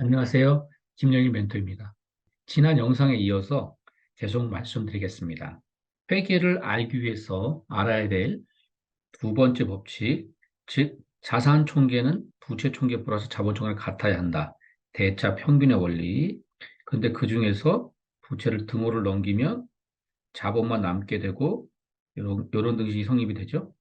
안녕하세요. 김영일 멘토입니다. 지난 영상에 이어서 계속 말씀드리겠습니다. 회계를 알기 위해서 알아야 될 두 번째 법칙, 즉 자산 총계는 부채 총계 플러스 자본 총계를 같아야 한다. 대차 평균의 원리. 근데 그 중에서 부채를 등호를 넘기면 자본만 남게 되고 이런 등식이 성립이 되죠.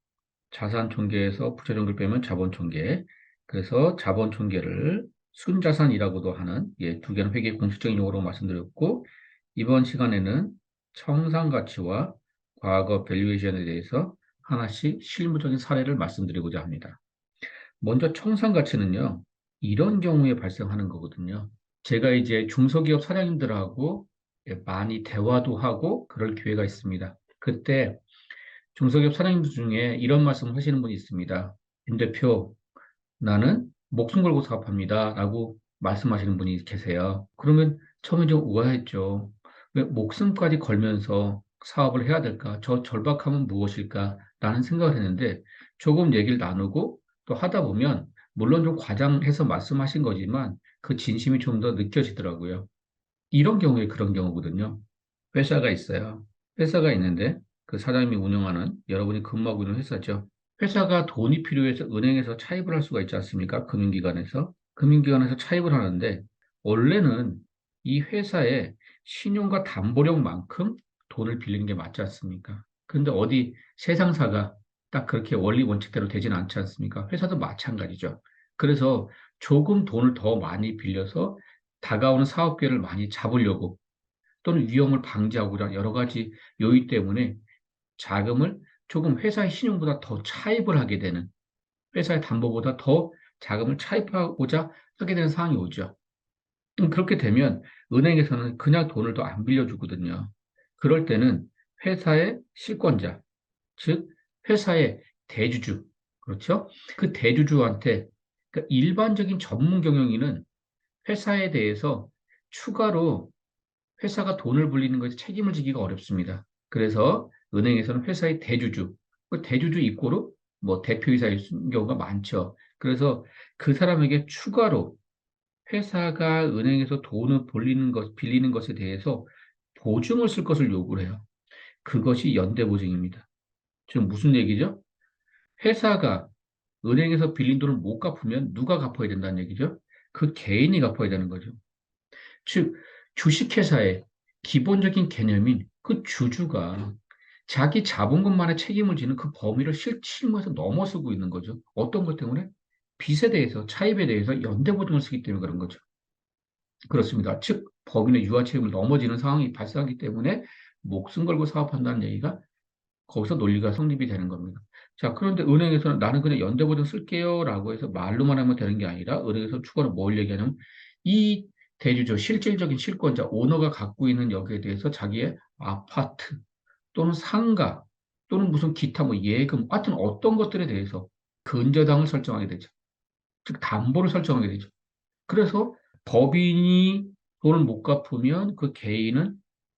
자산 총계에서 부채 총계를 빼면 자본 총계. 그래서 자본 총계를 순자산이라고도 하는 두 개는 회계 공식적인 용어로 말씀드렸고, 이번 시간에는 청산가치와 과거 밸류에이션에 대해서 하나씩 실무적인 사례를 말씀드리고자 합니다. 먼저 청산가치는요, 이런 경우에 발생하는 거거든요. 제가 이제 중소기업 사장님들하고 많이 대화도 하고 그럴 기회가 있습니다. 그때 중소기업 사장님들 중에 이런 말씀을 하시는 분이 있습니다. 김 대표, 나는 목숨 걸고 사업합니다. 라고 말씀하시는 분이 계세요. 그러면 처음에 좀 우아했죠. 왜 목숨까지 걸면서 사업을 해야 될까? 저 절박함은 무엇일까? 라는 생각을 했는데 조금 얘기를 나누고 또 하다 보면 물론 좀 과장해서 말씀하신 거지만 그 진심이 좀 더 느껴지더라고요. 이런 경우에 그런 경우거든요. 회사가 있어요. 회사가 있는데 그 사장님이 운영하는 여러분이 근무하고 있는 회사죠. 회사가 돈이 필요해서 은행에서 차입을 할 수가 있지 않습니까? 금융기관에서. 금융기관에서 차입을 하는데 원래는 이 회사의 신용과 담보력만큼 돈을 빌리는 게 맞지 않습니까? 근데 어디 세상사가 딱 그렇게 원리 원칙대로 되지는 않지 않습니까? 회사도 마찬가지죠. 그래서 조금 돈을 더 많이 빌려서 다가오는 사업 기회를 많이 잡으려고 또는 위험을 방지하고자 여러 가지 요인 때문에 자금을 조금 회사의 신용보다 더 차입을 하게 되는, 회사의 담보보다 더 자금을 차입하고자 하게 되는 상황이 오죠. 그렇게 되면 은행에서는 그냥 돈을 더 안 빌려주거든요. 그럴 때는 회사의 실권자, 즉 회사의 대주주, 그렇죠? 그 대주주한테, 그러니까 일반적인 전문 경영인은 회사에 대해서 추가로 회사가 돈을 불리는 것에 책임을 지기가 어렵습니다. 그래서 은행에서는 회사의 대주주, 그 대주주 이꼬르 뭐 대표이사일 경우가 많죠. 그래서 그 사람에게 추가로 회사가 은행에서 돈을 빌리는 것에 대해서 보증을 쓸 것을 요구를 해요. 그것이 연대보증입니다. 지금 무슨 얘기죠? 회사가 은행에서 빌린 돈을 못 갚으면 누가 갚아야 된다는 얘기죠? 그 개인이 갚아야 되는 거죠. 즉, 주식회사의 기본적인 개념인 그 주주가 자기 자본금만의 책임을 지는 그 범위를 실무에서 넘어서고 있는 거죠. 어떤 것 때문에? 빚에 대해서, 차입에 대해서 연대보증을 쓰기 때문에 그런 거죠. 그렇습니다. 즉, 법인의 유아 책임을 넘어지는 상황이 발생하기 때문에 목숨 걸고 사업한다는 얘기가 거기서 논리가 성립이 되는 겁니다. 자, 그런데 은행에서는 나는 그냥 연대보증 쓸게요 라고 해서 말로만 하면 되는 게 아니라 은행에서 추가로 뭘 얘기하냐면 이 대주주, 실질적인 실권자, 오너가 갖고 있는 여기에 대해서 자기의 아파트 또는 상가 또는 무슨 기타 뭐 예금, 하여튼 어떤 것들에 대해서 근저당을 설정하게 되죠. 즉, 담보를 설정하게 되죠. 그래서 법인이 돈을 못 갚으면 그 개인은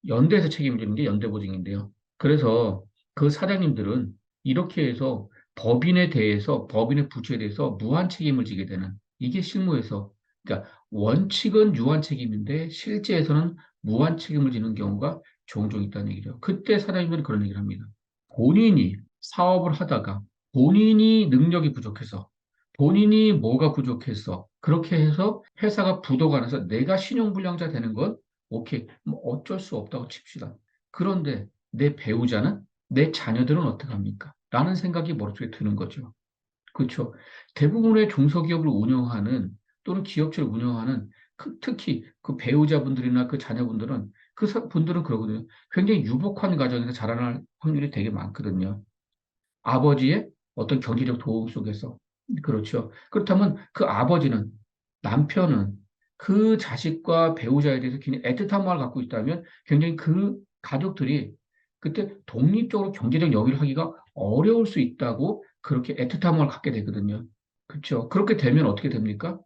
연대에서 책임을 지는 게 연대보증인데요. 그래서 그 사장님들은 이렇게 해서 법인에 대해서, 법인의 부채에 대해서 무한 책임을 지게 되는, 이게 실무에서, 그러니까 원칙은 유한 책임인데 실제에서는 무한 책임을 지는 경우가 종종 있다는 얘기죠. 그때 사장님들은 그런 얘기를 합니다. 본인이 사업을 하다가 본인이 능력이 부족해서 본인이 뭐가 부족해서 그렇게 해서 회사가 부도가 나서 내가 신용불량자 되는 건 오케이, 뭐 어쩔 수 없다고 칩시다. 그런데 내 배우자는, 내 자녀들은 어떡합니까? 라는 생각이 머릿속에 드는 거죠. 그렇죠. 대부분의 중소기업을 운영하는 또는 기업체를 운영하는 특히 그 배우자분들이나 그 자녀분들은 분들은 그러거든요. 굉장히 유복한 가정에서 자라날 확률이 되게 많거든요. 아버지의 어떤 경제적 도움 속에서. 그렇죠. 그렇다면 그 아버지는, 남편은 그 자식과 배우자에 대해서 굉장히 애틋한 마음을 갖고 있다면 굉장히 그 가족들이 그때 독립적으로 경제적 영위를 하기가 어려울 수 있다고 그렇게 애틋한 마음을 갖게 되거든요. 그렇죠. 그렇게 되면 어떻게 됩니까?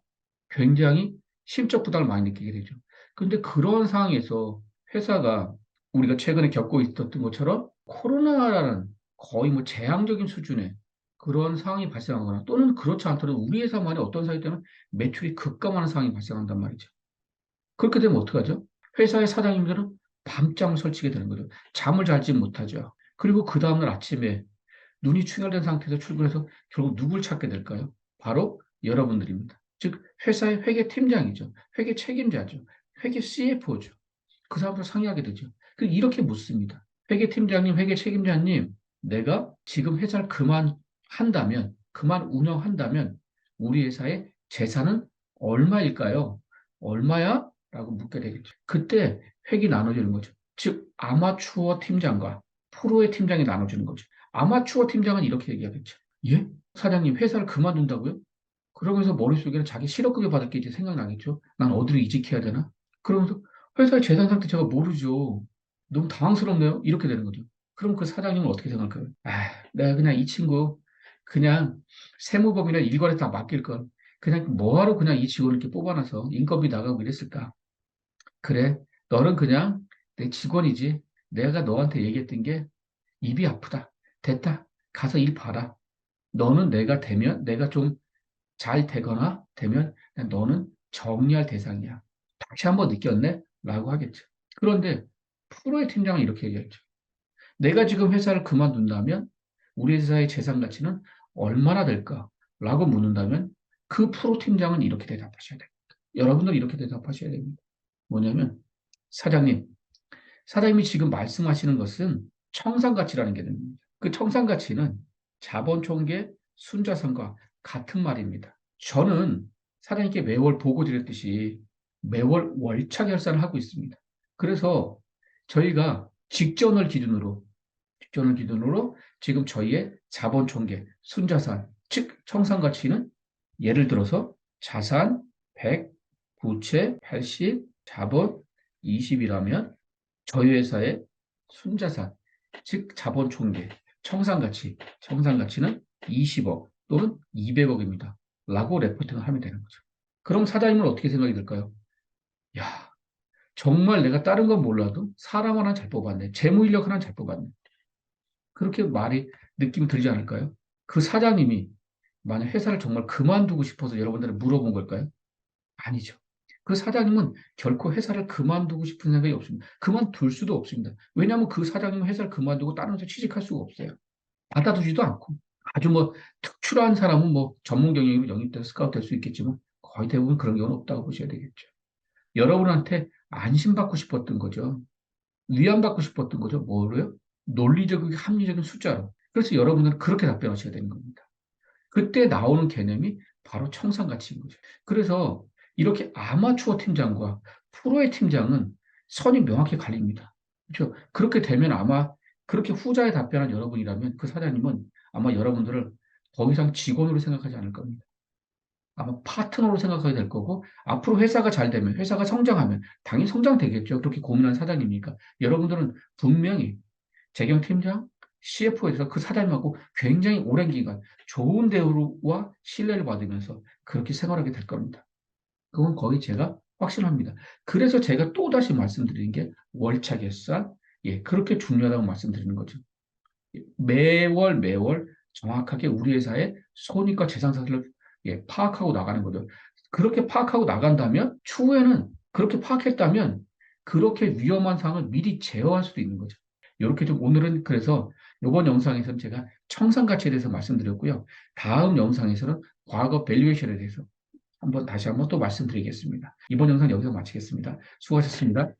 굉장히 심적 부담을 많이 느끼게 되죠. 근데 그런 상황에서 회사가 우리가 최근에 겪고 있었던 것처럼 코로나라는 거의 뭐 재앙적인 수준의 그런 상황이 발생하거나 또는 그렇지 않더라도 우리 회사만의 어떤 사회 때는 매출이 급감하는 상황이 발생한단 말이죠. 그렇게 되면 어떡하죠? 회사의 사장님들은 밤잠을 설치게 되는 거죠. 잠을 잘지 못하죠. 그리고 그 다음날 아침에 눈이 충혈된 상태에서 출근해서 결국 누굴 찾게 될까요? 바로 여러분들입니다. 즉 회사의 회계 팀장이죠. 회계 책임자죠. 회계 CFO죠. 그 사람들 상의하게 되죠. 이렇게 묻습니다. 회계 팀장님, 회계 책임자님, 내가 지금 회사를 그만한다면, 그만 운영한다면 우리 회사의 재산은 얼마일까요? 얼마야? 라고 묻게 되겠죠. 그때 획이 나눠지는 거죠. 즉 아마추어 팀장과 프로의 팀장이 나눠지는 거죠. 아마추어 팀장은 이렇게 얘기하겠죠. 예? 사장님 회사를 그만둔다고요? 그러면서 머릿속에는 자기 실업급여 받을 게 이제 생각나겠죠. 난 어디로 이직해야 되나? 그러면서 회사의 재산 상태 제가 모르죠. 너무 당황스럽네요. 이렇게 되는 거죠. 그럼 그 사장님은 어떻게 생각할까요? 아, 내가 그냥 이 친구 그냥 세무법이나 일괄에 다 맡길 걸. 그냥 뭐하러 그냥 이 직원을 이렇게 뽑아놔서 인건비 나가고 이랬을까? 그래, 너는 그냥 내 직원이지. 내가 너한테 얘기했던 게 입이 아프다. 됐다. 가서 일 봐라. 너는 내가 되면, 내가 좀 잘 되거나 되면 너는 정리할 대상이야. 다시 한번 느꼈네? 라고 하겠죠. 그런데 프로의 팀장은 이렇게 얘기했죠. 내가 지금 회사를 그만둔다면 우리 회사의 재산 가치는 얼마나 될까? 라고 묻는다면 그 프로 팀장은 이렇게 대답하셔야 됩니다. 여러분들 이렇게 대답하셔야 됩니다. 뭐냐면 사장님, 사장님이 지금 말씀하시는 것은 청산가치라는 게 됩니다. 그 청산가치는 자본총계 순자산과 같은 말입니다. 저는 사장님께 매월 보고 드렸듯이 매월 월차 결산을 하고 있습니다. 그래서 저희가 직전을 기준으로 지금 저희의 자본총계 순자산, 즉 청산가치는 예를 들어서 자산 100, 부채 80, 자본 20이라면 저희 회사의 순자산, 즉 자본 총계, 청산가치는 20억 또는 200억입니다. 라고 레포팅을 하면 되는 거죠. 그럼 사장님은 어떻게 생각이 들까요? 야, 정말 내가 다른 건 몰라도 사람 하나 잘 뽑았네. 재무 인력 하나 잘 뽑았네. 그렇게 느낌이 들지 않을까요? 그 사장님이 만약 회사를 정말 그만두고 싶어서 여러분들을 물어본 걸까요? 아니죠. 그 사장님은 결코 회사를 그만두고 싶은 생각이 없습니다. 그만둘 수도 없습니다. 왜냐하면 그 사장님은 회사를 그만두고 다른 회사 취직할 수가 없어요. 받아두지도 않고. 아주 뭐 특출한 사람은 뭐 전문 경영으로 영입돼서 스카우트 될 수 있겠지만 거의 대부분 그런 경우는 없다고 보셔야 되겠죠. 여러분한테 안심받고 싶었던 거죠. 위안받고 싶었던 거죠. 뭐로요? 논리적이고 합리적인 숫자로. 그래서 여러분들은 그렇게 답변하셔야 되는 겁니다. 그때 나오는 개념이 바로 청산가치인 거죠. 그래서 이렇게 아마추어 팀장과 프로의 팀장은 선이 명확히 갈립니다. 그렇죠? 그렇게 되면 아마 그렇게 후자에 답변한 여러분이라면 그 사장님은 아마 여러분들을 더 이상 직원으로 생각하지 않을 겁니다. 아마 파트너로 생각하게 될 거고 앞으로 회사가 잘 되면 회사가 성장하면 당연히 성장되겠죠. 그렇게 고민한 사장님이니까 여러분들은 분명히 재경팀장, CFO에서 그 사장님하고 굉장히 오랜 기간 좋은 대우와 신뢰를 받으면서 그렇게 생활하게 될 겁니다. 그건 거의 제가 확신합니다. 그래서 제가 또다시 말씀드리는 게 월차 결산, 예, 그렇게 중요하다고 말씀드리는 거죠. 매월 정확하게 우리 회사의 손익과 재산 사실을 예, 파악하고 나가는 거죠. 그렇게 파악하고 나간다면 추후에는 그렇게 파악했다면 그렇게 위험한 상황을 미리 제어할 수도 있는 거죠. 이렇게 좀 오늘은 그래서 이번 영상에서는 제가 청산 가치에 대해서 말씀드렸고요. 다음 영상에서는 과거 밸류에이션에 대해서 다시 한번 또 말씀드리겠습니다. 이번 영상 여기서 마치겠습니다. 수고하셨습니다.